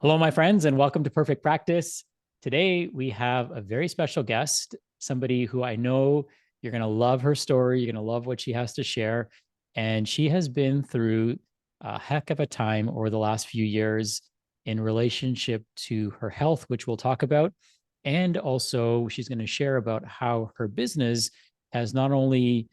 Hello, my friends, and welcome to Perfect Practice. Today, we have a very special guest, somebody who I know you're going to love her story. You're going to love what she has to share. And she has been through a heck of a time over the last few years in relationship to her health, which we'll talk about. And also, she's going to share about how her business has not only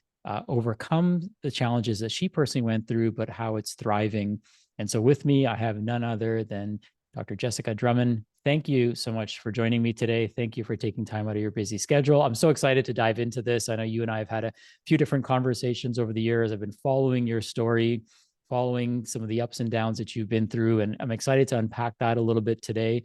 overcome the challenges that she personally went through, but how it's thriving. And so, with me, I have none other than Dr. Jessica Drummond. Thank you so much for joining me today. Thank you for taking time out of your busy schedule. I'm so excited to dive into this. I know you and I have had a few different conversations over the years. I've been following your story, following some of the ups and downs that you've been through, and I'm excited to unpack that a little bit today.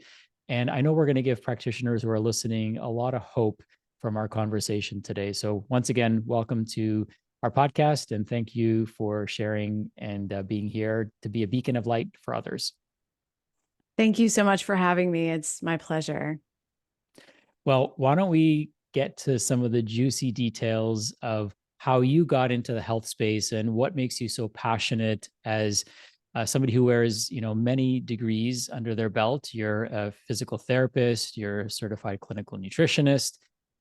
And I know we're going to give practitioners who are listening a lot of hope from our conversation today. So once again, welcome to our podcast, and thank you for sharing and being here to be a beacon of light for others. Thank you so much for having me. It's my pleasure. Well, why don't we get to some of the juicy details of how you got into the health space and what makes you so passionate as somebody who wears, many degrees under their belt. You're a physical therapist, you're a certified clinical nutritionist,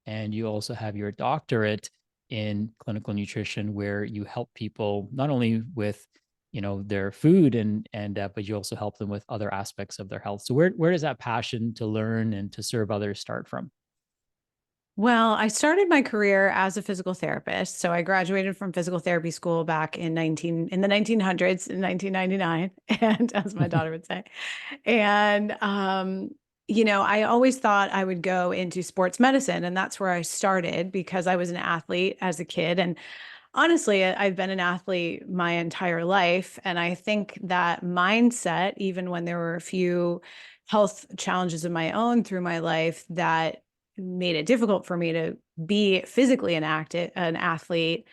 and you also have your doctorate in clinical nutrition, where you help people not only with their food and but you also help them with other aspects of their health. So where does that passion to learn and to serve others start from? Well, I started my career as a physical therapist. So I graduated from physical therapy school back in the 1900s in 1999, and as my daughter would say. And I always thought I would go into sports medicine, and that's where I started because I was an athlete as a kid. And honestly, I've been an athlete my entire life. And I think that mindset, even when there were a few health challenges of my own through my life that made it difficult for me to be physically an athlete,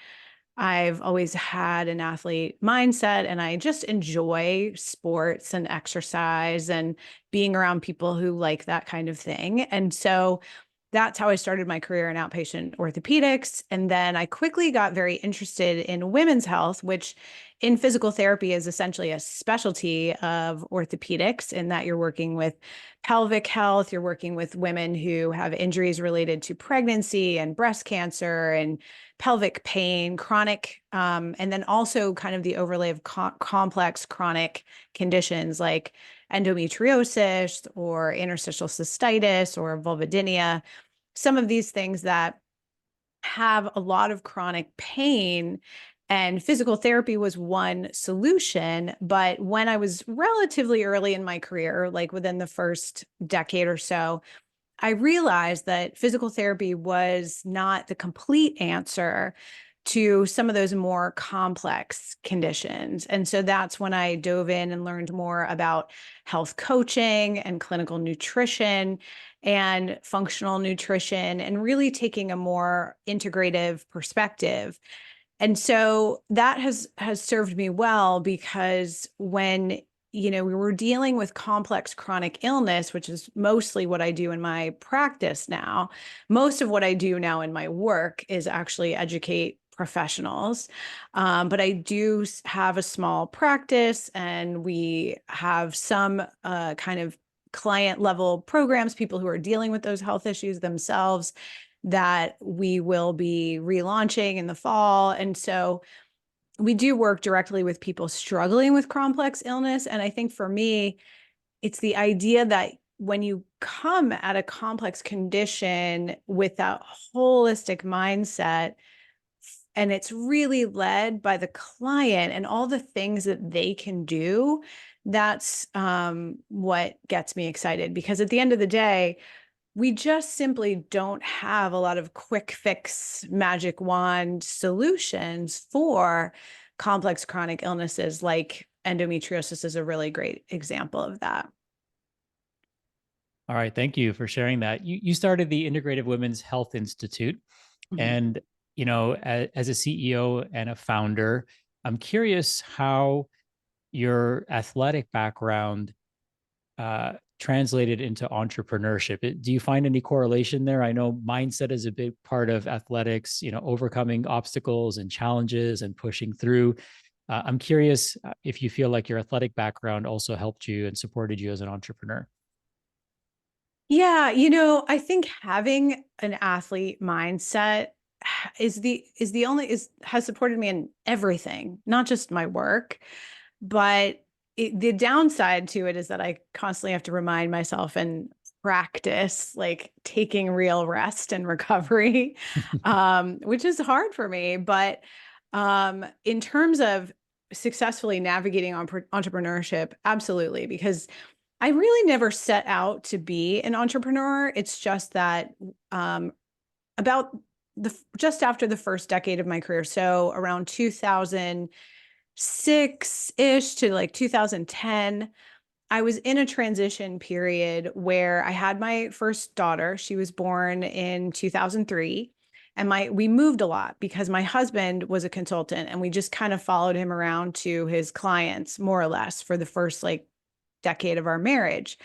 I've always had an athlete mindset, and I just enjoy sports and exercise and being around people who like that kind of thing. And so that's how I started my career in outpatient orthopedics. And then I quickly got very interested in women's health, which in physical therapy is essentially a specialty of orthopedics, in that you're working with pelvic health, you're working with women who have injuries related to pregnancy and breast cancer and pelvic pain, chronic, and then also kind of the overlay of complex chronic conditions like endometriosis or interstitial cystitis or vulvodynia, some of these things that have a lot of chronic pain. And physical therapy was one solution. But when I was relatively early in my career, like within the first decade or so, I realized that physical therapy was not the complete answer to some of those more complex conditions. And so that's when I dove in and learned more about health coaching and clinical nutrition and functional nutrition, and really taking a more integrative perspective. And so that has served me well, because when we were dealing with complex chronic illness, which is mostly what I do in my practice now. Most of what I do now in my work is actually educate professionals. But I do have a small practice, and we have some kind of client level programs, people who are dealing with those health issues themselves, that we will be relaunching in the fall. And so we do work directly with people struggling with complex illness. And I think for me, it's the idea that when you come at a complex condition with that holistic mindset, and it's really led by the client and all the things that they can do, that's what gets me excited. Because at the end of the day, we just simply don't have a lot of quick fix magic wand solutions for complex chronic illnesses. Like endometriosis is a really great example of that. All right, thank you for sharing that. You started the Integrative Women's Health Institute, Mhm. and as a CEO and a founder, I'm curious how your athletic background translated into entrepreneurship. Do you find any correlation there? I know mindset is a big part of athletics, overcoming obstacles and challenges and pushing through. I'm curious if you feel like your athletic background also helped you and supported you as an entrepreneur. Yeah, I think having an athlete mindset is the only is has supported me in everything, not just my work, but the downside to it is that I constantly have to remind myself and practice like taking real rest and recovery, which is hard for me. But in terms of successfully navigating entrepreneurship, absolutely, because I really never set out to be an entrepreneur. It's just that about just after the first decade of my career, so around 2006-ish to like 2010, I was in a transition period where I had my first daughter. She was born in 2003. And we moved a lot because my husband was a consultant and we just kind of followed him around to his clients more or less for the first like decade of our marriage.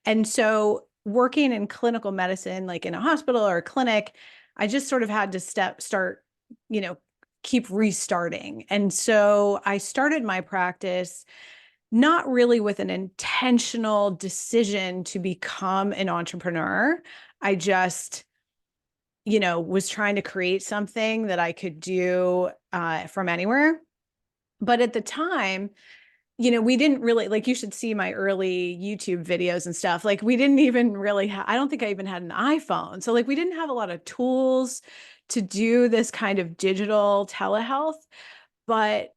And so working in clinical medicine, like in a hospital or a clinic, I just sort of had to start, you know, keep restarting. And so I started my practice not really with an intentional decision to become an entrepreneur. I just, was trying to create something that I could do from anywhere. But at the time, we didn't really like, you should see my early YouTube videos and stuff. Like we didn't even really I don't think I even had an iPhone. So like we didn't have a lot of tools to do this kind of digital telehealth, but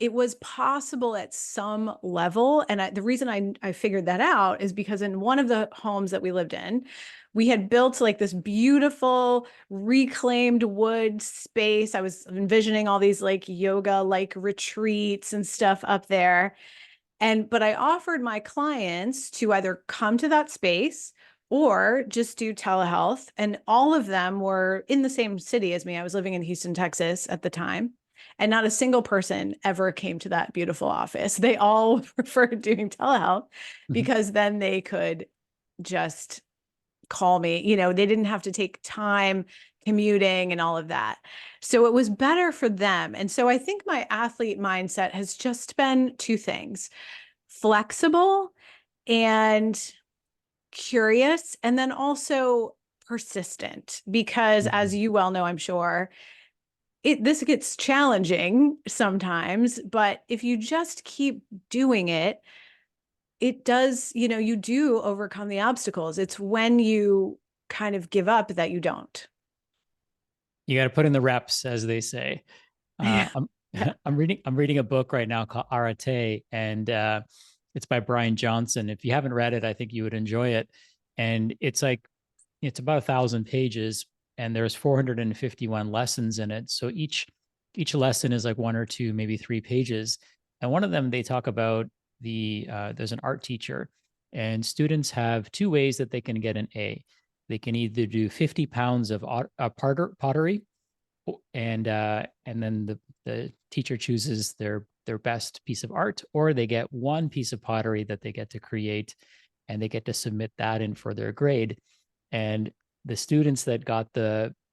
it was possible at some level. And the reason I figured that out is because in one of the homes that we lived in, we had built like this beautiful reclaimed wood space. I was envisioning all these like yoga like retreats and stuff up there. But I offered my clients to either come to that space or just do telehealth. And all of them were in the same city as me. I was living in Houston, Texas at the time. And not a single person ever came to that beautiful office. They all preferred doing telehealth Mhm. because then they could just call me. They didn't have to take time commuting and all of that. So it was better for them. And so I think my athlete mindset has just been two things: flexible and curious, and then also persistent. Because as Mhm. you well know, I'm sure, this gets challenging sometimes, but if you just keep doing it, it does, you do overcome the obstacles. It's when you kind of give up that you don't. You got to put in the reps, as they say. Yeah. I'm Yeah. I'm reading a book right now called Arate, and it's by Brian Johnson. If you haven't read it, I think you would enjoy it. And it's about 1,000 pages, and there's 451 lessons in it. So each lesson is like one or two, maybe 3 pages. And one of them they talk about there's an art teacher, and students have two ways that they can get an A. They can either do 50 pounds of pottery, and then the teacher chooses their best piece of art, or they get one piece of pottery that they get to create, and they get to submit that in for their grade. And the students that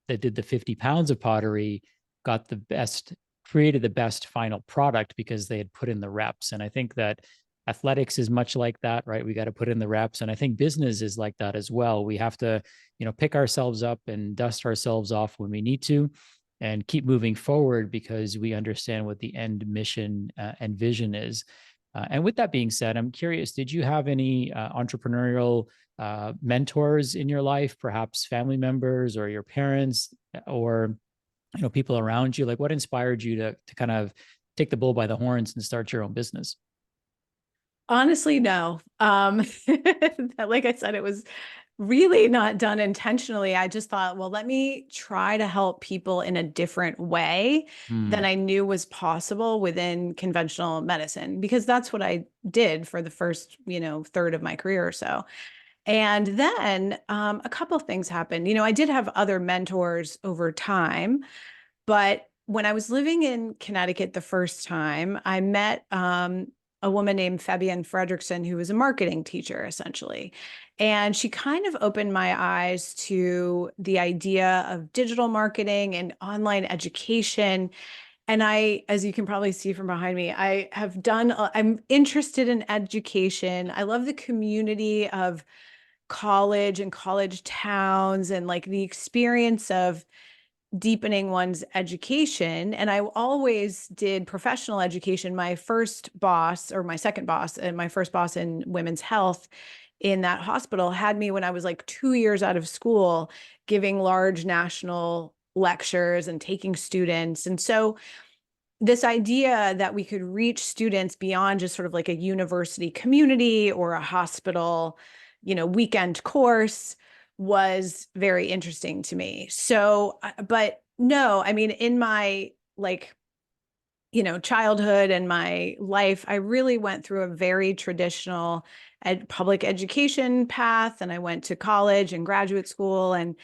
did the 50 pounds of pottery got the best, created the best final product because they had put in the reps. And I think that athletics is much like that, right? We got to put in the reps. And I think business is like that as well. We have to, pick ourselves up and dust ourselves off when we need to, and keep moving forward because we understand what the end mission and vision is. And with that being said, I'm curious, did you have any entrepreneurial mentors in your life, perhaps family members or your parents, or people around you? Like, what inspired you to kind of take the bull by the horns and start your own business? Honestly, no. Like I said, it was really not done intentionally. I just thought, well, let me try to help people in a different way than Hmm. I knew was possible within conventional medicine, because that's what I did for the first, third of my career or so. And then a couple of things happened. I did have other mentors over time, but when I was living in Connecticut the first time, I met a woman named Fabienne Fredrickson, who was a marketing teacher essentially. And she kind of opened my eyes to the idea of digital marketing and online education. And as you can probably see from behind me, I'm interested in education. I love the community of college and college towns and like the experience of deepening one's education. And I always did professional education. My first boss, or my second boss, and my first boss in women's health in that hospital had me when I was like 2 years out of school, giving large national lectures and taking students. And so this idea that we could reach students beyond just sort of like a university community or a hospital, weekend course was very interesting to me. So, but no, I mean, in my like, childhood and my life, I really went through a very traditional public education path. And I went to college and graduate school, and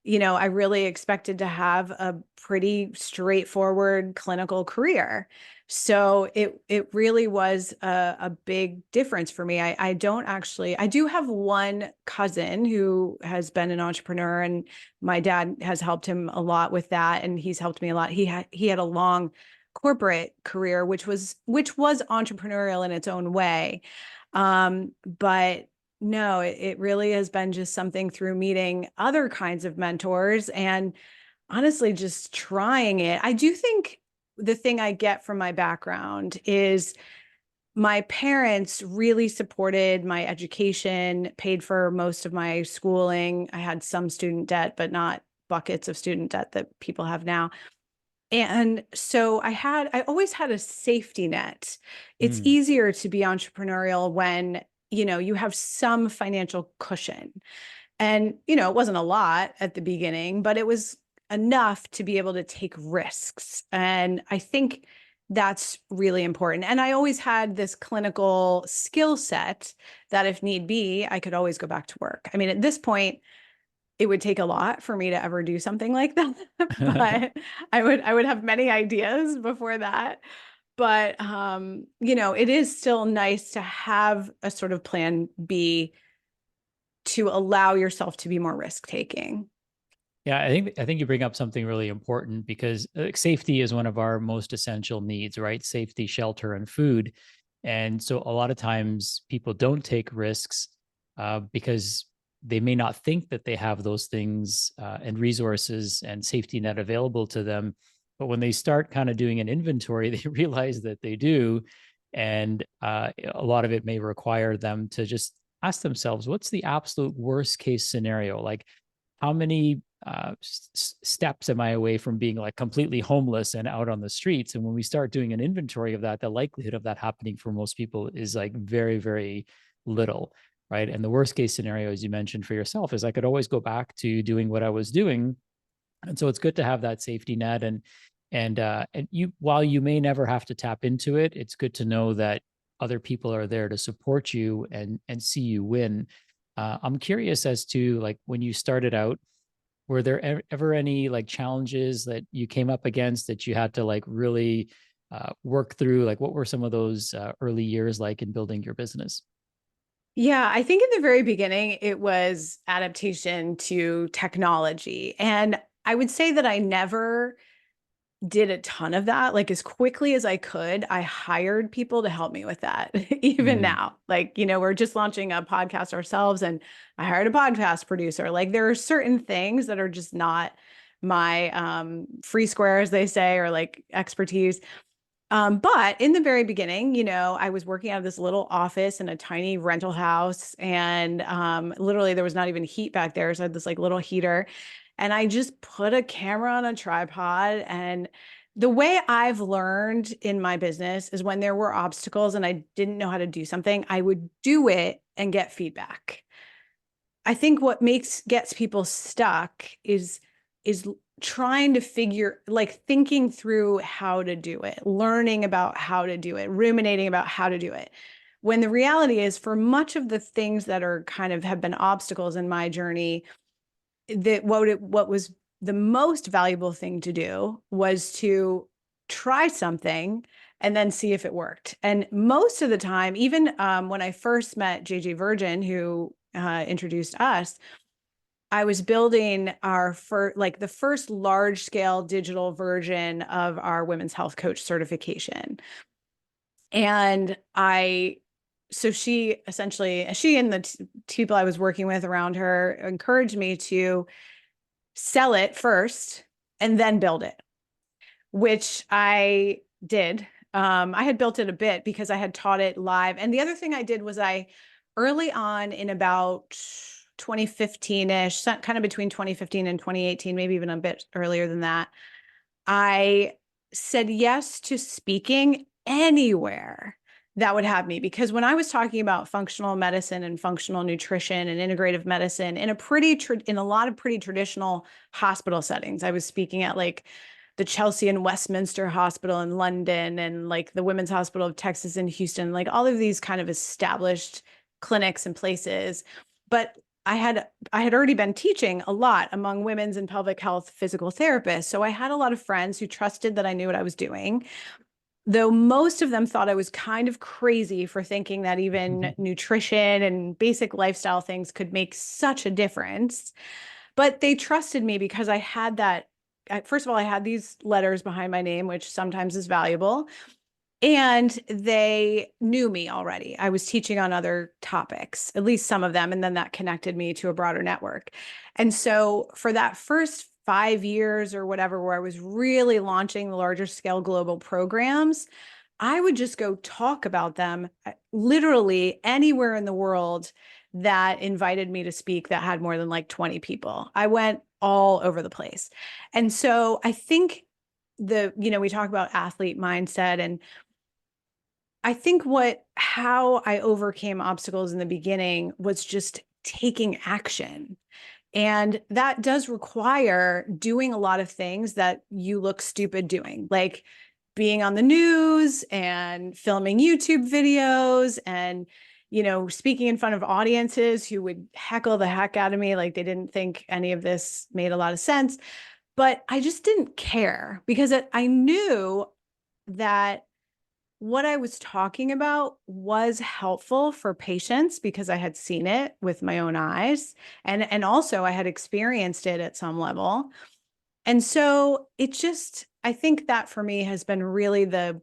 I really expected to have a pretty straightforward clinical career. So it really was a big difference for me. I do have one cousin who has been an entrepreneur, and my dad has helped him a lot with that, and he's helped me a lot. He had a long corporate career, which was entrepreneurial in its own way. But no, it really has been just something through meeting other kinds of mentors and honestly just trying it. I do think the thing I get from my background is my parents really supported my education, paid for most of my schooling. I had some student debt, but not buckets of student debt that people have now. And so I always had a safety net. It's Mm. easier to be entrepreneurial when, you have some financial cushion. And, it wasn't a lot at the beginning, but it was enough to be able to take risks. And I think that's really important. And I always had this clinical skill set that if need be, I could always go back to work. I mean, at this point, it would take a lot for me to ever do something like that, but I would have many ideas before that. But it is still nice to have a sort of plan B to allow yourself to be more risk taking. Yeah, I think you bring up something really important because safety is one of our most essential needs, right? Safety, shelter, and food. And so a lot of times people don't take risks because they may not think that they have those things and resources and safety net available to them. But when they start kind of doing an inventory, they realize that they do. And a lot of it may require them to just ask themselves, what's the absolute worst case scenario? Like, how many steps am I away from being like completely homeless and out on the streets? And when we start doing an inventory of that, the likelihood of that happening for most people is like very, very little, right? And the worst case scenario, as you mentioned for yourself, is I could always go back to doing what I was doing. And so it's good to have that safety net. And you, while you may never have to tap into it, it's good to know that other people are there to support you and see you win. I'm curious as to like when you started out, were there ever any like challenges that you came up against that you had to like really work through? Like, what were some of those early years like in building your business? Yeah, I think in the very beginning, it was adaptation to technology. And I would say that I never did a ton of that. Like as quickly as I could, I hired people to help me with that. Even Mm. now, like, we're just launching a podcast ourselves and I hired a podcast producer. Like there are certain things that are just not my free square, as they say, or like expertise. But in the very beginning, I was working out of this little office in a tiny rental house, and literally there was not even heat back there. So I had this like little heater, and I just put a camera on a tripod. And the way I've learned in my business is when there were obstacles and I didn't know how to do something, I would do it and get feedback. I think what gets people stuck is trying to thinking through how to do it, learning about how to do it, ruminating about how to do it. When the reality is for much of the things that are kind of have been obstacles in my journey, that what was the most valuable thing to do was to try something and then see if it worked. And most of the time, even when I first met JJ Virgin, who introduced us, I was building the first large scale digital version of our women's health coach certification. And she and the people I was working with around her encouraged me to sell it first and then build it, which I did. I had built it a bit because I had taught it live. And the other thing I did was early on in about 2015-ish, kind of between 2015 and 2018, maybe even a bit earlier than that, I said yes to speaking anywhere that would have me. Because when I was talking about functional medicine and functional nutrition and integrative medicine in a lot of pretty traditional hospital settings, I was speaking at like the Chelsea and Westminster Hospital in London and like the Women's Hospital of Texas in Houston, like all of these kind of established clinics and places. But I had already been teaching a lot among women's and pelvic health physical therapists. So I had a lot of friends who trusted that I knew what I was doing, though most of them thought I was kind of crazy for thinking that even nutrition and basic lifestyle things could make such a difference. But they trusted me because I had that. First of all, I had these letters behind my name, which sometimes is valuable. And they knew me already. I was teaching on other topics, at least some of them. And then that connected me to a broader network. And so for that first 5 years or whatever, where I was really launching the larger scale global programs, I would just go talk about them literally anywhere in the world that invited me to speak that had more than like 20 people. I went all over the place. And so I think we talk about athlete mindset, and I think how I overcame obstacles in the beginning was just taking action. And that does require doing a lot of things that you look stupid doing, like being on the news and filming YouTube videos and, speaking in front of audiences who would heckle the heck out of me. Like they didn't think any of this made a lot of sense, but I just didn't care because I knew that what I was talking about was helpful for patients because I had seen it with my own eyes, and also I had experienced it at some level. And so I think that for me has been really the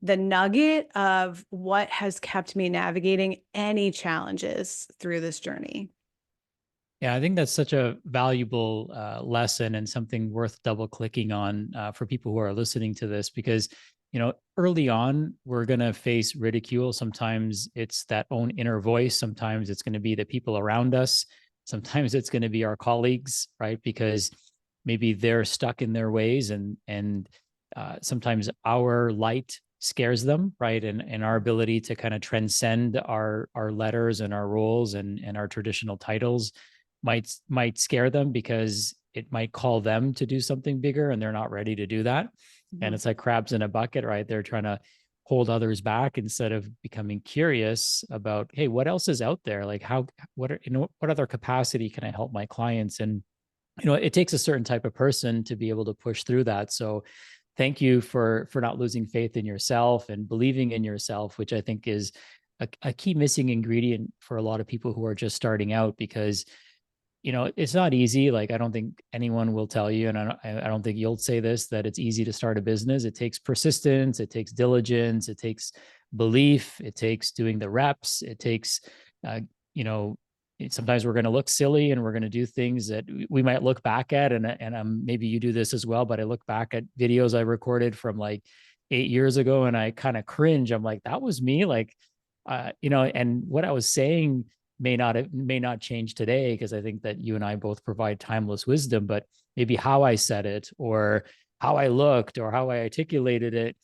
nugget of what has kept me navigating any challenges through this journey. Yeah, I think that's such a valuable lesson and something worth double clicking on for people who are listening to this, because early on we're going to face ridicule. Sometimes it's that own inner voice. Sometimes it's going to be the people around us. Sometimes it's going to be our colleagues, right? Because maybe they're stuck in their ways, and sometimes our light scares them, right? And our ability to kind of transcend our letters and our roles and our traditional titles might scare them, because it might call them to do something bigger and they're not ready to do that. Mm-hmm. And it's like crabs in a bucket, right? They're trying to hold others back instead of becoming curious about, hey, what else is out there? Like what other capacity can I help my clients? And it takes a certain type of person to be able to push through that. So thank you for not losing faith in yourself and believing in yourself, which I think is a key missing ingredient for a lot of people who are just starting out, because it's not easy. Like, I don't think anyone will tell you, and I don't think you'll say this, that it's easy to start a business. It takes persistence, it takes diligence, it takes belief, it takes doing the reps, it takes, sometimes we're going to look silly and we're going to do things that we might look back at. And maybe you do this as well, but I look back at videos I recorded from like 8 years ago and I kind of cringe. I'm like, that was me. Like, and what I was saying may not change today, because I think that you and I both provide timeless wisdom, but maybe how I said it or how I looked or how I articulated it,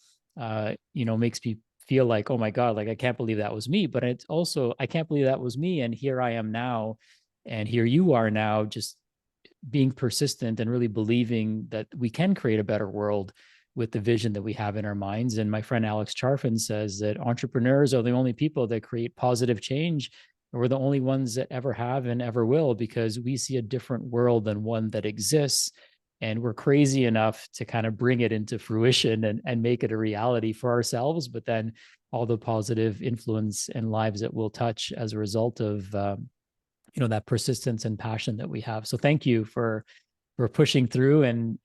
makes me feel like, oh my God, like I can't believe that was me. But it's also, I can't believe that was me. And here I am now. And here you are now, just being persistent and really believing that we can create a better world with the vision that we have in our minds. And my friend Alex Charfin says that entrepreneurs are the only people that create positive change. We're the only ones that ever have and ever will, because we see a different world than one that exists. And we're crazy enough to kind of bring it into fruition and make it a reality for ourselves, but then all the positive influence and lives that we'll touch as a result of that persistence and passion that we have. So thank you for pushing through and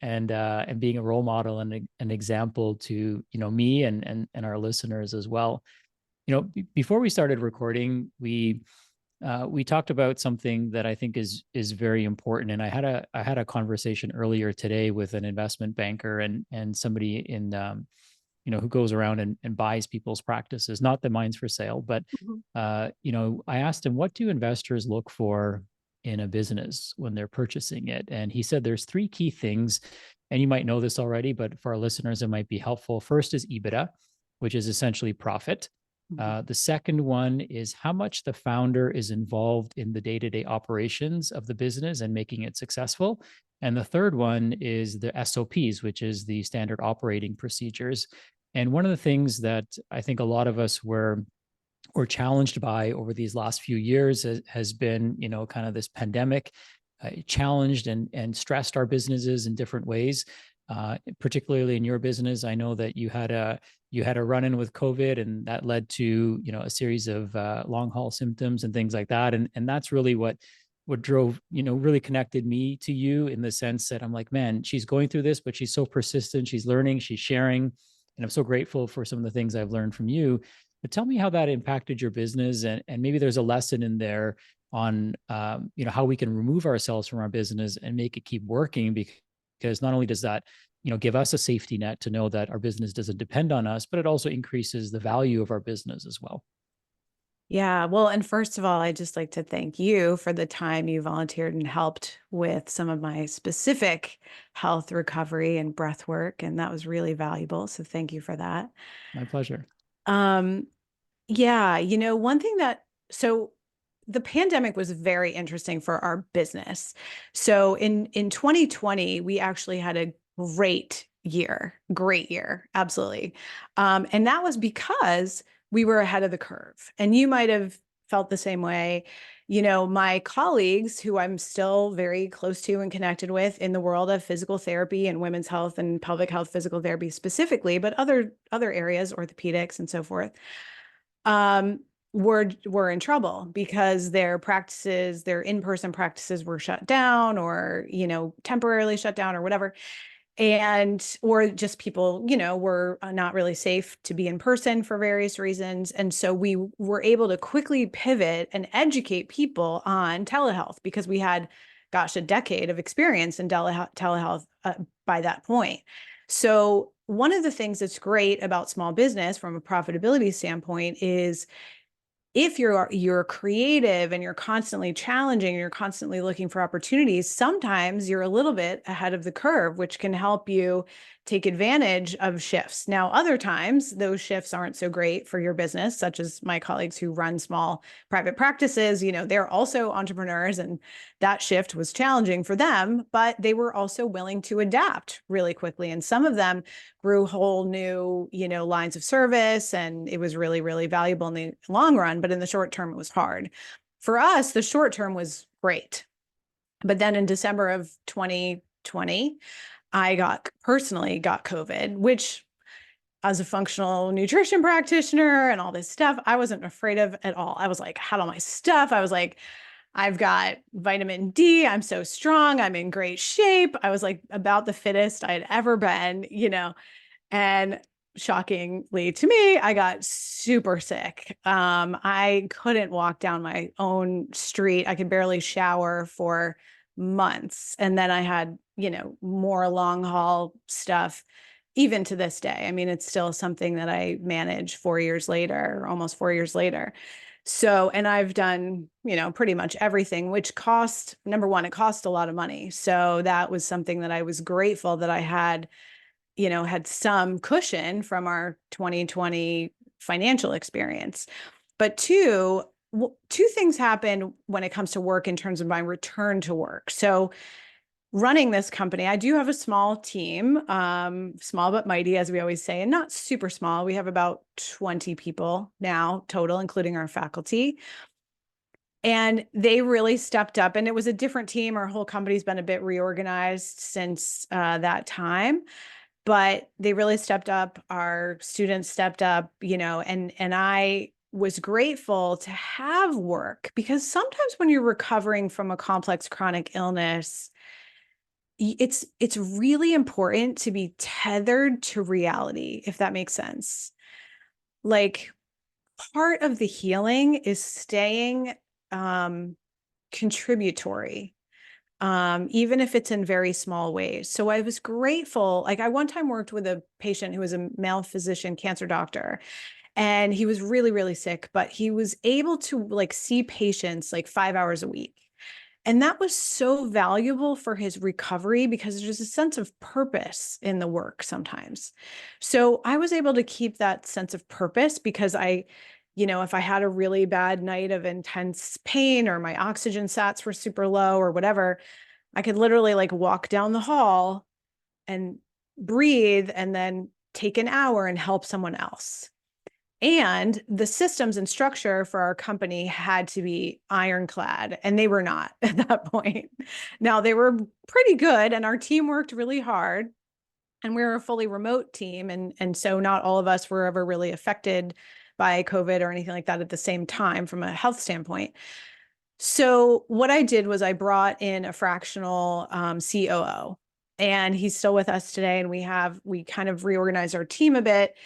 being a role model and an example to, me and our listeners as well. Before we started recording, we talked about something that I think is very important. And I had a conversation earlier today with an investment banker and somebody in who goes around and buys people's practices, not that mine's for sale, but Mhm. I asked him, what do investors look for in a business when they're purchasing it? And he said there's three key things, and you might know this already, but for our listeners, it might be helpful. First is EBITDA, which is essentially profit. Mhm. The second one is how much the founder is involved in the day-to-day operations of the business and making it successful. And the third one is the SOPs, which is the standard operating procedures. And one of the things that I think a lot of us were challenged by over these last few years has been, kind of this pandemic challenged and stressed our businesses in different ways. Particularly in your business, I know that you had a run in with COVID, and that led to a series of long haul symptoms and things like that. And that's really what drove, really connected me to you, in the sense that I'm like, man, she's going through this, but she's so persistent. She's learning, she's sharing, and I'm so grateful for some of the things I've learned from you. But tell me how that impacted your business, and maybe there's a lesson in there on how we can remove ourselves from our business and make it keep working, because not only does that give us a safety net to know that our business doesn't depend on us, but it also increases the value of our business as well. Yeah. Well, and first of all, I'd just like to thank you for the time you volunteered and helped with some of my specific health recovery and breath work. And that was really valuable. So thank you for that. My pleasure. Um, yeah, one thing so the pandemic was very interesting for our business. So in 2020, we actually had a great year, absolutely. And that was because we were ahead of the curve. And you might have felt the same way. My colleagues, who I'm still very close to and connected with in the world of physical therapy and women's health and pelvic health physical therapy specifically, but other areas, orthopedics and so forth, um, were in trouble because their in-person practices were shut down, or, temporarily shut down or whatever. And, or just people, were not really safe to be in person for various reasons. And so we were able to quickly pivot and educate people on telehealth because we had, gosh, a decade of experience in telehealth by that point. So one of the things that's great about small business from a profitability standpoint is, if you're creative and you're constantly challenging and you're constantly looking for opportunities, sometimes you're a little bit ahead of the curve, which can help you take advantage of shifts. Now, other times those shifts aren't so great for your business, such as my colleagues who run small private practices. They're also entrepreneurs, and that shift was challenging for them, but they were also willing to adapt really quickly. And some of them grew whole new, lines of service, and it was really, really valuable in the long run. But in the short term, it was hard. For us, the short term was great. But then in December of 2020, I personally got COVID, which, as a functional nutrition practitioner and all this stuff, I wasn't afraid of at all. I was like, had all my stuff. I was like, I've got vitamin D. I'm so strong. I'm in great shape. I was like about the fittest I had ever been, and shockingly to me, I got super sick. I couldn't walk down my own street. I could barely shower for months. And then I had, more long haul stuff, even to this day. I mean, it's still something that I manage 4 years later, almost 4 years later. So, and I've done, pretty much everything, which cost, number one, it cost a lot of money. So that was something that I was grateful that I had some cushion from our 2020 financial experience. But two things happened when it comes to work in terms of my return to work. So running this company, I do have a small team, small but mighty, as we always say, and not super small. We have about 20 people now total, including our faculty. And they really stepped up, and it was a different team. Our whole company's been a bit reorganized since that time, but they really stepped up. Our students stepped up, and I was grateful to have work, because sometimes when you're recovering from a complex chronic illness, it's really important to be tethered to reality, if that makes sense. Like, part of the healing is staying contributory, even if it's in very small ways. So I was grateful. Like, I one time worked with a patient who was a male physician cancer doctor, and he was really, really sick, but he was able to like see patients like 5 hours a week. And that was so valuable for his recovery, because there's a sense of purpose in the work sometimes. So I was able to keep that sense of purpose, because if I had a really bad night of intense pain, or my oxygen sats were super low or whatever, I could literally like walk down the hall and breathe and then take an hour and help someone else. And the systems and structure for our company had to be ironclad, and they were not at that point. Now, they were pretty good, and our team worked really hard, and we were a fully remote team. And so not all of us were ever really affected by COVID or anything like that at the same time from a health standpoint. So what I did was I brought in a fractional COO, and he's still with us today. And we kind of reorganized our team a bit,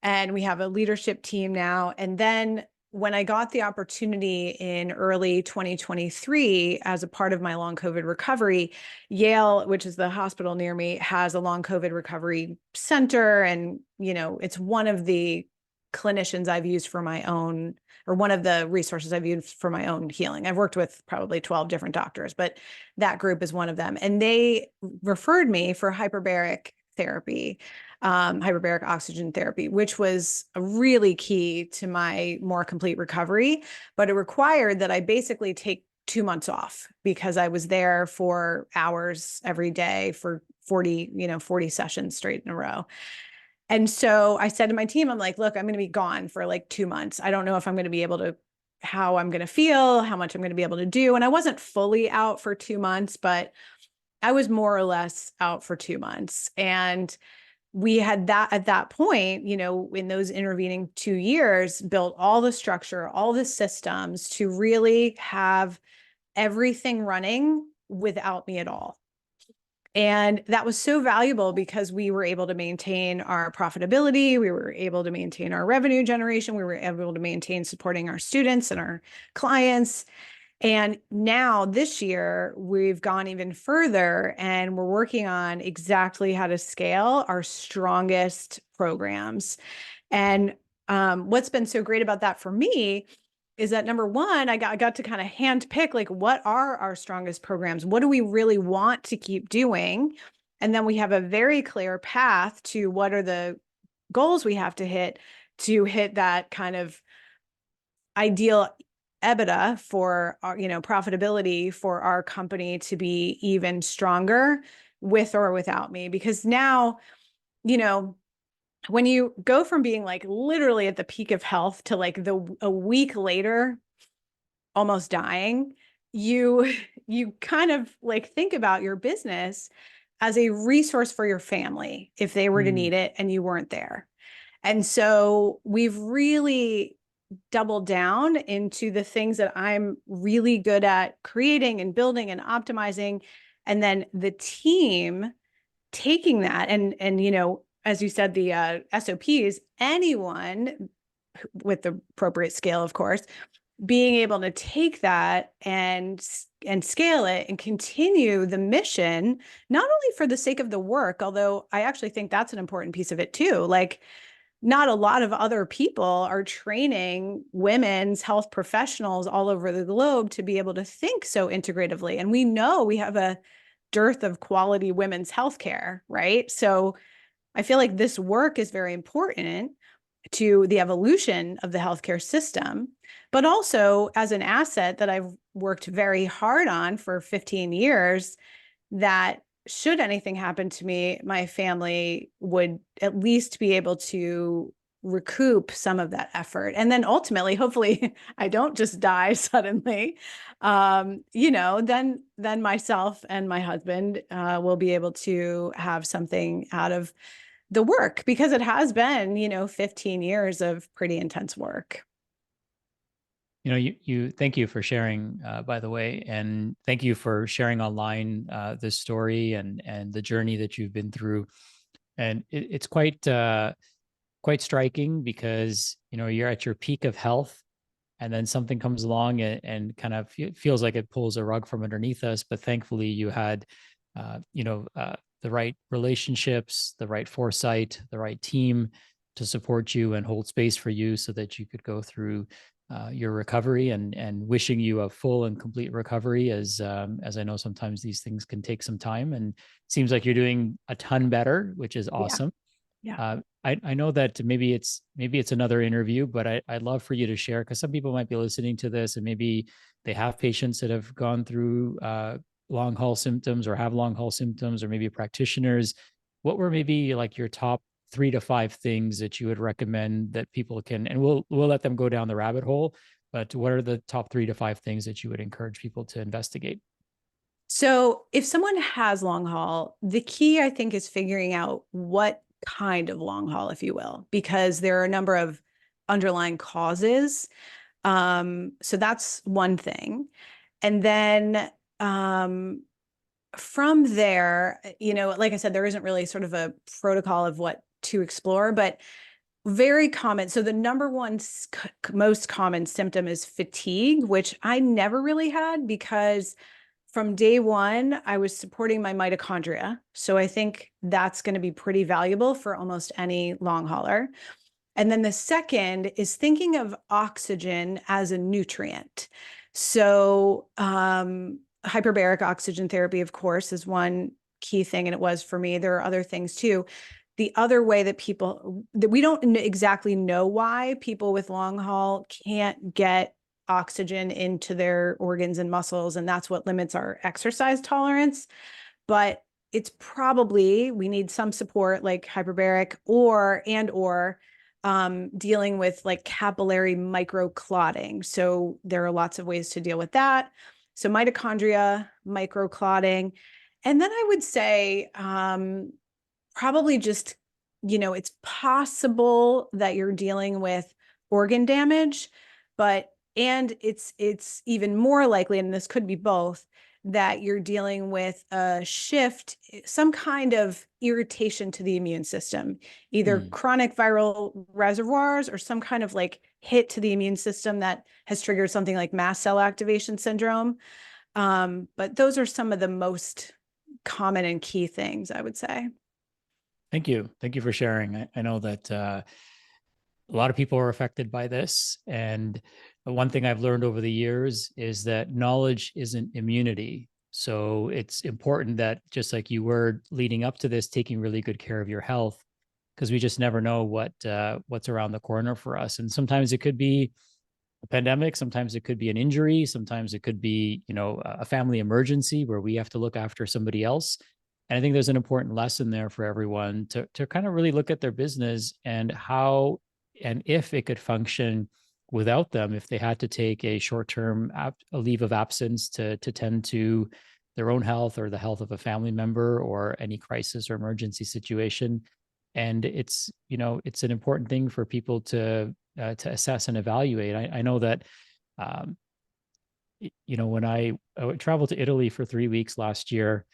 and we have a leadership team now. And then when I got the opportunity in early 2023 as a part of my long COVID recovery, Yale, which is the hospital near me, has a long COVID recovery center. And, it's one of the clinicians I've used for my own, or one of the resources I've used for my own healing. I've worked with probably 12 different doctors, but that group is one of them. And they referred me for hyperbaric therapy, hyperbaric oxygen therapy, which was really key to my more complete recovery. But it required that I basically take 2 months off, because I was there for hours every day for 40 sessions straight in a row. And so I said to my team, I'm like, look, I'm going to be gone for like 2 months. I don't know if I'm going to be able to, how I'm going to feel, how much I'm going to be able to do. And I wasn't fully out for 2 months, but I was more or less out for 2 months. And we had that at that point, in those intervening 2 years, built all the structure, all the systems to really have everything running without me at all. And that was so valuable, because we were able to maintain our profitability. We were able to maintain our revenue generation. We were able to maintain supporting our students and our clients. And now this year, we've gone even further, and we're working on exactly how to scale our strongest programs. And what's been so great about that for me is that, number one, I got to kind of handpick, like, what are our strongest programs? What do we really want to keep doing? And then we have a very clear path to what are the goals we have to hit that kind of ideal EBITDA for our, profitability for our company to be even stronger, with or without me. Because now, when you go from being like literally at the peak of health to like a week later, almost dying, you kind of like think about your business as a resource for your family if they were to need it and you weren't there. And so we've really doubled down into the things that I'm really good at creating and building and optimizing. And then the team taking that and as you said, the SOPs, anyone with the appropriate scale, of course, being able to take that and scale it and continue the mission, not only for the sake of the work, although I actually think that's an important piece of it too. Like, not a lot of other people are training women's health professionals all over the globe to be able to think so integratively. And we know we have a dearth of quality women's healthcare, right? So I feel like this work is very important to the evolution of the healthcare system, but also as an asset that I've worked very hard on for 15 years, that should anything happen to me, my family would at least be able to recoup some of that effort. And then ultimately, hopefully I don't just die suddenly. Then myself and my husband will be able to have something out of the work, because it has been, 15 years of pretty intense work. You thank you for sharing, by the way, and thank you for sharing online this story and the journey that you've been through. And it's quite striking because you're at your peak of health, and then something comes along and kind of feels like it pulls a rug from underneath us. But thankfully, you had, the right relationships, the right foresight, the right team to support you and hold space for you so that you could go through your recovery, and wishing you a full and complete recovery, as I know sometimes these things can take some time, and it seems like you're doing a ton better, which is Yeah. awesome. Yeah. I know that maybe it's another interview, but I'd love for you to share, because some people might be listening to this and maybe they have patients that have gone through long haul symptoms or have long haul symptoms, or maybe practitioners. What were maybe like your top 3 to 5 things that you would recommend that people can, and we'll let them go down the rabbit hole, but what are the top 3 to 5 things that you would encourage people to investigate? So if someone has long haul, the key, I think, is figuring out what kind of long haul, if you will, because there are a number of underlying causes. So that's one thing. And then from there, like I said, there isn't really sort of a protocol of what to explore, but very common. So the number one most common symptom is fatigue, which I never really had because from day one, I was supporting my mitochondria. So I think that's going to be pretty valuable for almost any long hauler. And then the second is thinking of oxygen as a nutrient. So hyperbaric oxygen therapy, of course, is one key thing. And it was for me. There are other things too. The other way that we don't exactly know why people with long haul can't get oxygen into their organs and muscles, and that's what limits our exercise tolerance. But it's probably we need some support like hyperbaric or dealing with like capillary microclotting. So there are lots of ways to deal with that. So mitochondria, microclotting. And then I would say probably just, it's possible that you're dealing with organ damage, and it's even more likely, and this could be both, that you're dealing with a shift, some kind of irritation to the immune system, either Mm. chronic viral reservoirs or some kind of like hit to the immune system that has triggered something like mast cell activation syndrome. But those are some of the most common and key things, I would say. Thank you. Thank you for sharing. I know that a lot of people are affected by this. And one thing I've learned over the years is that knowledge isn't immunity. So it's important that, just like you were leading up to this, taking really good care of your health, because we just never know what's around the corner for us. And sometimes it could be a pandemic, sometimes it could be an injury, sometimes it could be, a family emergency where we have to look after somebody else. And I think there's an important lesson there for everyone to kind of really look at their business and how and if it could function without them, if they had to take a short-term a leave of absence to tend to their own health or the health of a family member or any crisis or emergency situation. And it's an important thing for people to assess and evaluate. I know that, um, when I traveled to Italy for 3 weeks last year,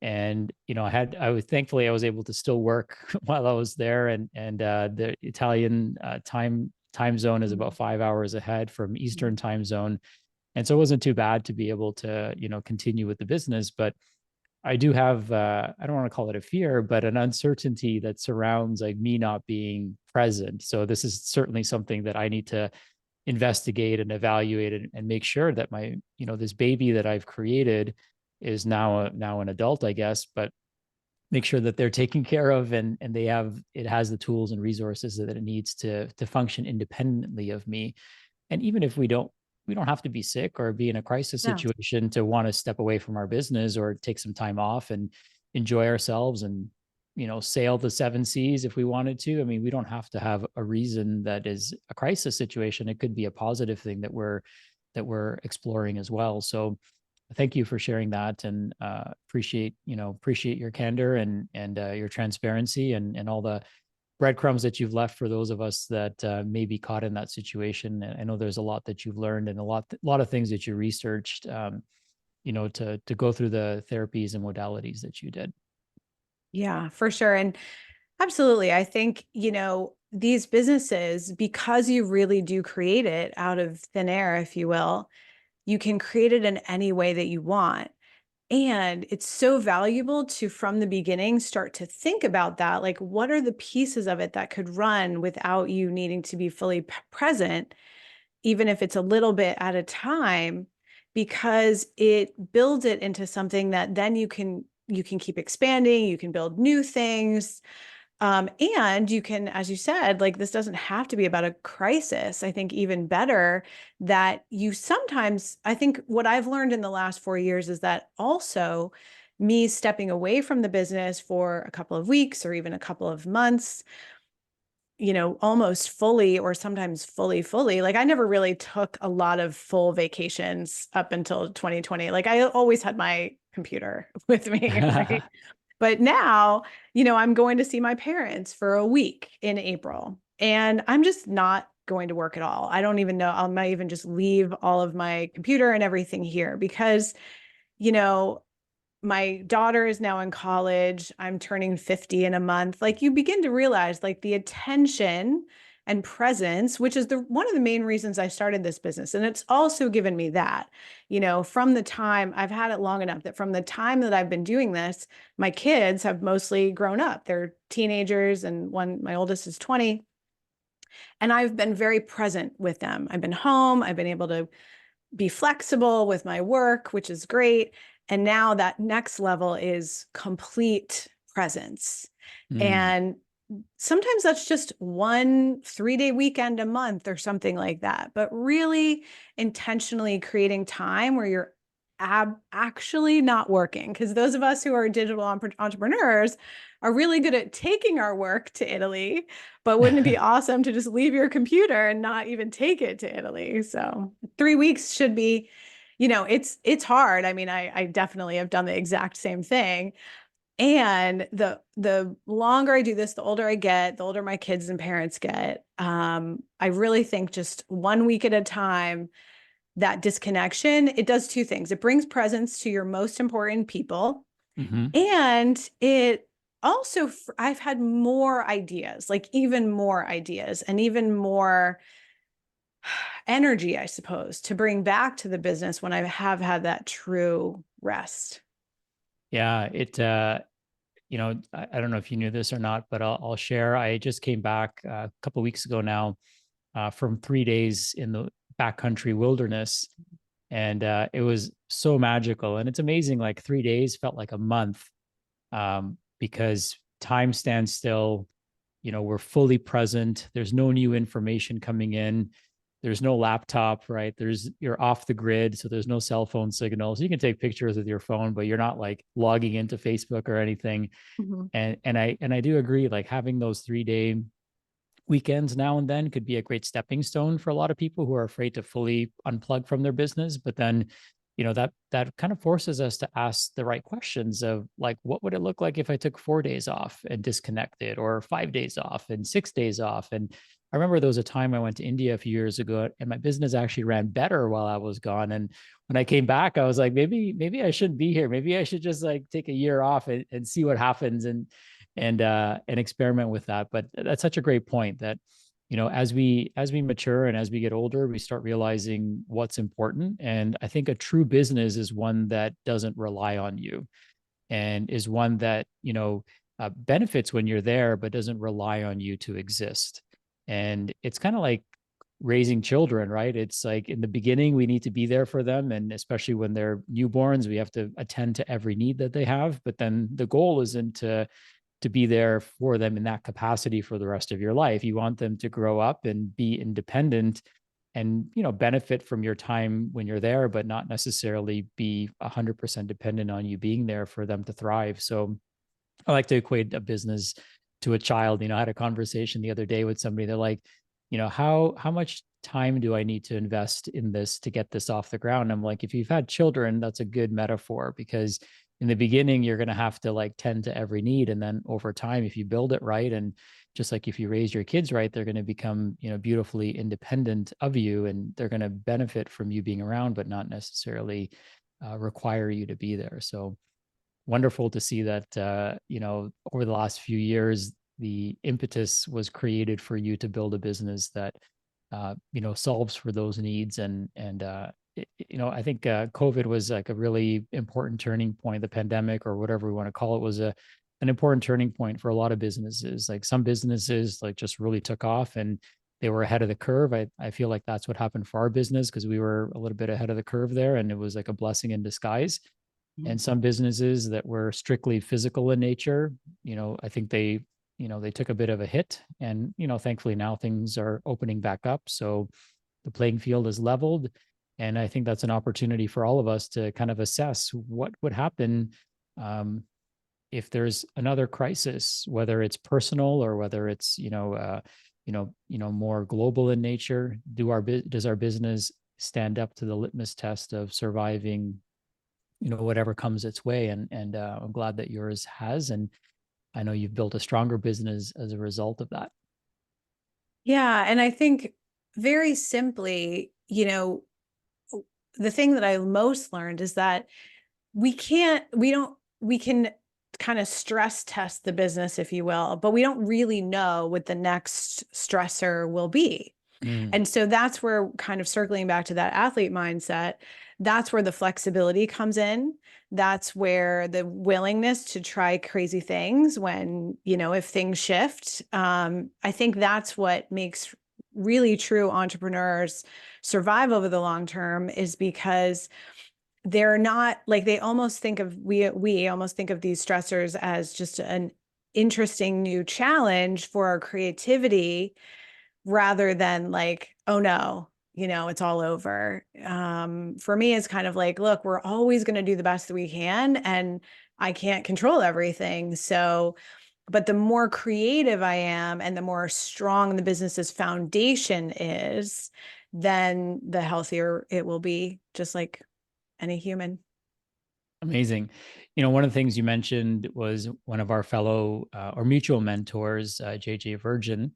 and I was able to still work while I was there, and the Italian time zone is about 5 hours ahead from Eastern time zone, and so it wasn't too bad to be able to continue with the business. But I do have, I don't want to call it a fear, but an uncertainty that surrounds like me not being present. So this is certainly something that I need to investigate and evaluate, and make sure that this baby that I've created is now an adult, I guess, but make sure that they're taken care of, and it has the tools and resources that it needs to function independently of me. And even if we don't have to be sick or be in a crisis No. situation to want to step away from our business or take some time off and enjoy ourselves and sail the 7 seas if we wanted to. I mean, we don't have to have a reason that is a crisis situation. It could be a positive thing that we're exploring as well. So thank you for sharing that, and appreciate your candor and your transparency and all the breadcrumbs that you've left for those of us that may be caught in that situation. And I know there's a lot that you've learned and a lot of things that you researched, to go through the therapies and modalities that you did. Yeah, for sure. And absolutely. I think, these businesses, because you really do create it out of thin air, if you will, you can create it in any way that you want. And it's so valuable to, from the beginning, start to think about that. Like, what are the pieces of it that could run without you needing to be fully present, even if it's a little bit at a time, because it builds it into something that then you can keep expanding, you can build new things. And you can, as you said, like, this doesn't have to be about a crisis. I think even better that you sometimes, I think what I've learned in the last 4 years is that also me stepping away from the business for a couple of weeks or even a couple of months, almost fully or sometimes fully. Like, I never really took a lot of full vacations up until 2020. Like, I always had my computer with me, right? But now, I'm going to see my parents for a week in April, and I'm just not going to work at all. I don't even know. I might even just leave all of my computer and everything here because, you know, my daughter is now in college. I'm turning 50 in a month. Like, you begin to realize, like, the attention and presence, which is one of the main reasons I started this business. And it's also given me that, from the time I've had it long enough that from the time that I've been doing this, my kids have mostly grown up. They're teenagers, and my oldest is 20. And I've been very present with them. I've been home. I've been able to be flexible with my work, which is great. And now that next level is complete presence. Mm. And sometimes that's just 1 3-day weekend a month or something like that. But really intentionally creating time where you're actually not working. Because those of us who are digital entrepreneurs are really good at taking our work to Italy. But wouldn't it be awesome to just leave your computer and not even take it to Italy? So 3 weeks should be, it's hard. I mean, I definitely have done the exact same thing. And the longer I do this, the older I get, the older my kids and parents get. I really think just 1 week at a time, that disconnection, it does two things. It brings presence to your most important people. Hmm. And it also, I've had more ideas, like even more ideas and even more energy, I suppose, to bring back to the business when I have had that true rest. Yeah, I don't know if you knew this or not, but I'll share. I just came back a couple of weeks ago now from 3 days in the backcountry wilderness, and it was so magical. And it's amazing. Like 3 days felt like a month, because time stands still. We're fully present. There's no new information coming in. There's no laptop, right? You're off the grid, so there's no cell phone signals. You can take pictures with your phone, but you're not like logging into Facebook or anything. Mhm. And I do agree, like having those 3 day weekends now and then could be a great stepping stone for a lot of people who are afraid to fully unplug from their business. But then, that kind of forces us to ask the right questions of, like, what would it look like if I took 4 days off and disconnected, or 5 days off and 6 days off? And I remember there was a time I went to India a few years ago, and my business actually ran better while I was gone. And when I came back, I was like, maybe I shouldn't be here. Maybe I should just like take a year off and see what happens, and experiment with that. But that's such a great point that, as we mature and as we get older, we start realizing what's important. And I think a true business is one that doesn't rely on you, and is one that, benefits when you're there, but doesn't rely on you to exist. And it's kind of like raising children, right? It's like in the beginning, we need to be there for them. And especially when they're newborns, we have to attend to every need that they have. But then the goal isn't to be there for them in that capacity for the rest of your life. You want them to grow up and be independent, and, benefit from your time when you're there, but not necessarily be 100% dependent on you being there for them to thrive. So I like to equate a business to a child. I had a conversation the other day with somebody. They're like, how much time do I need to invest in this to get this off the ground? I'm like, if you've had children, that's a good metaphor, because in the beginning, you're going to have to like tend to every need. And then over time, if you build it right and just like if you raise your kids right, they're going to become, beautifully independent of you, and they're going to benefit from you being around, but not necessarily require you to be there. So wonderful to see that, over the last few years, the impetus was created for you to build a business that, solves for those needs. I think COVID was like a really important turning point. The pandemic, or whatever we want to call it, was an important turning point for a lot of businesses. Like some businesses like just really took off and they were ahead of the curve. I feel like that's what happened for our business, because we were a little bit ahead of the curve there, and it was like a blessing in disguise. And some businesses that were strictly physical in nature, I think they took a bit of a hit, and thankfully now things are opening back up, so the playing field is leveled. And I think that's an opportunity for all of us to kind of assess what would happen, um, if there's another crisis, whether it's personal or whether it's more global in nature. Does our business stand up to the litmus test of surviving whatever comes its way? And I'm glad that yours has, and I know you've built a stronger business as a result of that. Yeah. And I think very simply, the thing that I most learned is that we can kind of stress test the business, if you will, but we don't really know what the next stressor will be. Mm. And so that's where, kind of circling back to that athlete mindset, that's where the flexibility comes in. That's where the willingness to try crazy things when, if things shift. I think that's what makes really true entrepreneurs survive over the long term, is because they're not like, they almost think of, we almost think of these stressors as just an interesting new challenge for our creativity, rather than like, oh no, it's all over. For me, it's kind of like, look, we're always going to do the best that we can, and I can't control everything. So, but the more creative I am and the more strong the business's foundation is, then the healthier it will be, just like any human. Amazing. One of the things you mentioned was one of our fellow or mutual mentors, JJ Virgin.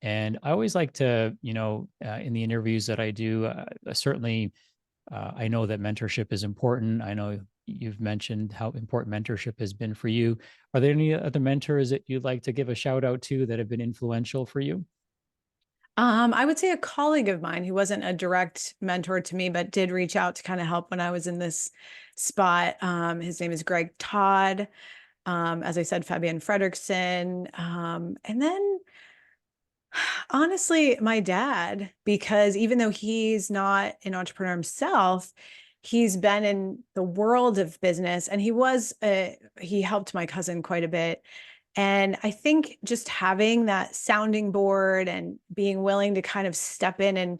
And I always like to, in the interviews that I do, certainly I know that mentorship is important. I know you've mentioned how important mentorship has been for you. Are there any other mentors that you'd like to give a shout out to that have been influential for you? I would say a colleague of mine who wasn't a direct mentor to me, but did reach out to kind of help when I was in this spot. His name is Greg Todd. As I said, Fabian Fredrickson. And then honestly, my dad, because even though he's not an entrepreneur himself, he's been in the world of business, and he helped my cousin quite a bit. And I think just having that sounding board and being willing to kind of step in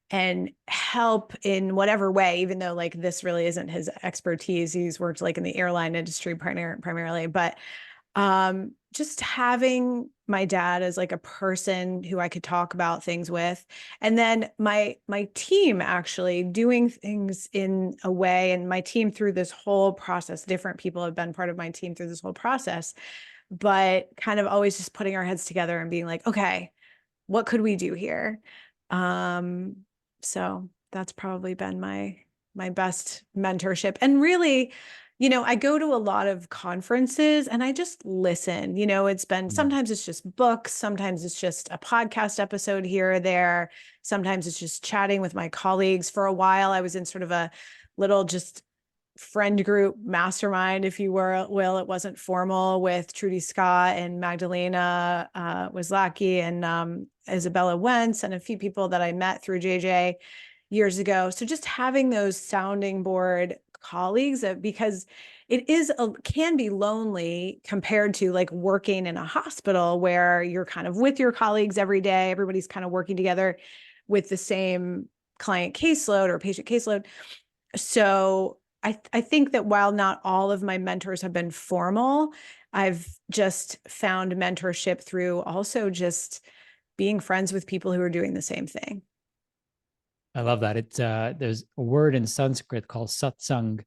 and help in whatever way, even though like this really isn't his expertise. He's worked like in the airline industry primarily, but just having my dad as like a person who I could talk about things with. And then my team actually doing things in a way, and my team through this whole process, different people have been part of my team through this whole process, but kind of always just putting our heads together and being like, okay, what could we do here? Um, so that's probably been my best mentorship. And really, I go to a lot of conferences and I just listen. It's been, Mm. sometimes it's just books, sometimes it's just a podcast episode here or there, sometimes it's just chatting with my colleagues. For a while, I was in sort of a little just friend group mastermind, if you will. It wasn't formal, with Trudy Scott and Magdalena Wizlacki and Isabella Wentz and a few people that I met through JJ years ago. So just having those sounding board colleagues, because can be lonely compared to like working in a hospital where you're kind of with your colleagues every day. Everybody's kind of working together with the same client caseload or patient caseload. So I think that while not all of my mentors have been formal, I've just found mentorship through also just being friends with people who are doing the same thing. I love that. There's a word in Sanskrit called satsang,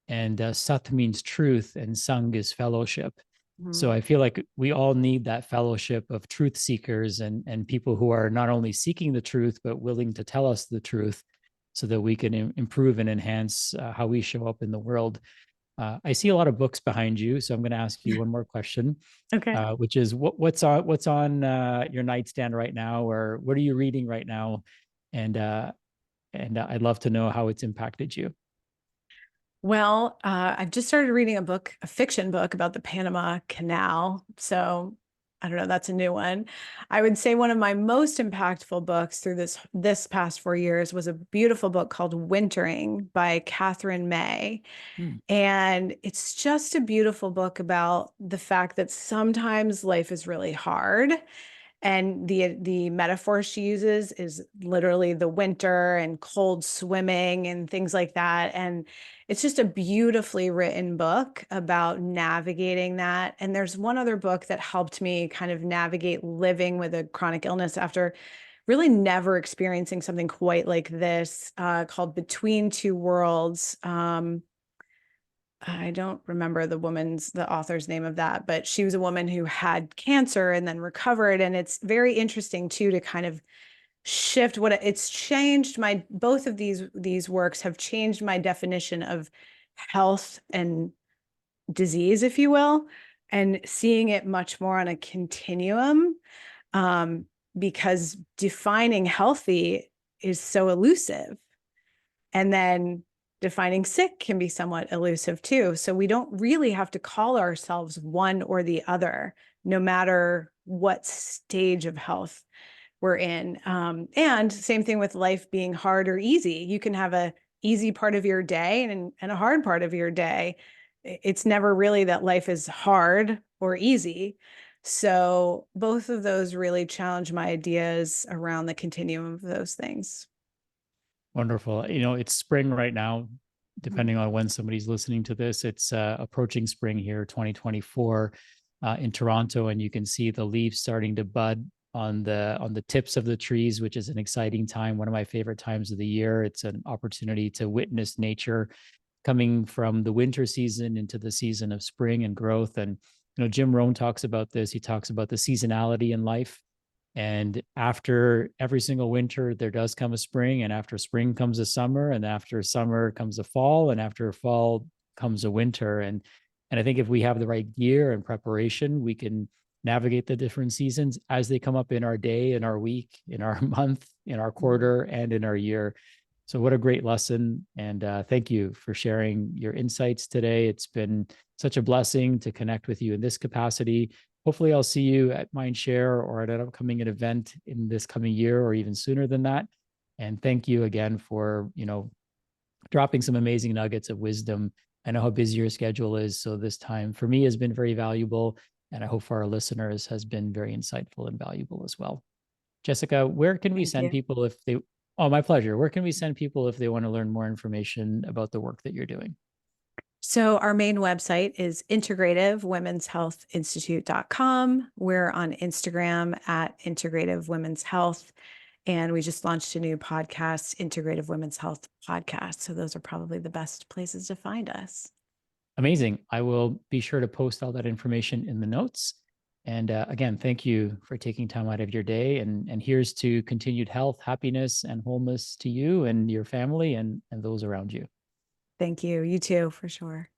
and sat means truth, and sang is fellowship. So I feel like we all need that fellowship of truth seekers and people who are not only seeking the truth, but willing to tell us the truth so that we can improve and enhance how we show up in the world. I see a lot of books behind you, so I'm going to ask you one more question, Okay. which is what's on your nightstand right now, or what are you reading right now? And I'd love to know how it's impacted you. Well, I've just started reading a book, a fiction book about the Panama Canal. So I don't know, that's a new one. I would say one of my most impactful books through this past 4 years was a beautiful book called Wintering by Catherine May. Hmm. And it's just a beautiful book about the fact that sometimes life is really hard. And the metaphor she uses is literally the winter and cold swimming and things like that. And it's just a beautifully written book about navigating that. And there's one other book that helped me kind of navigate living with a chronic illness after really never experiencing something quite like this, called Between Two Worlds. I don't remember the author's name of that, but she was a woman who had cancer and then recovered. And it's very interesting too, to kind of shift it's changed both of these works have changed my definition of health and disease, if you will, and seeing it much more on a continuum, um, because defining healthy is so elusive. And then defining sick can be somewhat elusive too. So we don't really have to call ourselves one or the other, no matter what stage of health we're in. And same thing with life being hard or easy. You can have a easy part of your day and a hard part of your day. It's never really that life is hard or easy. So both of those really challenge my ideas around the continuum of those things. Wonderful. It's spring right now, Mhm. depending on when somebody's listening to this. It's approaching spring here, 2024, in Toronto, and you can see the leaves starting to bud on the tips of the trees, which is an exciting time. One of my favorite times of the year. It's an opportunity to witness nature coming from the winter season into the season of spring and growth. And Jim Rohn talks about this. He talks about the seasonality in life, and after every single winter, there does come a spring, and after spring comes a summer, and after summer comes a fall, and after fall comes a winter. And I think if we have the right gear and preparation, we can navigate the different seasons as they come up in our day, in our week, in our month, in our Mhm. quarter, and in our year. So, what a great lesson. And thank you for sharing your insights today. It's been such a blessing to connect with you in this capacity. Hopefully, I'll see you at Mindshare or at an upcoming event in this coming year or even sooner than that. And thank you again for, dropping some amazing nuggets of wisdom. I know how busy your schedule is. So, this time for me has been very valuable. And I hope for our listeners has been very insightful and valuable as well. Jessica, where can we Thank send you. people if they, oh, my pleasure. Where can we send people if they want to learn more information about the work that you're doing? So our main website is integrativewomenshealthinstitute.com. We're on Instagram at Integrative Women's Health. And we just launched a new podcast, Integrative Women's Health Podcast. So those are probably the best places to find us. Amazing. I will be sure to post all that information in the notes. And again, thank you for taking time out of your day. And here's to continued health, happiness, and wholeness to you and your family and those around you. Thank you. You too, for sure.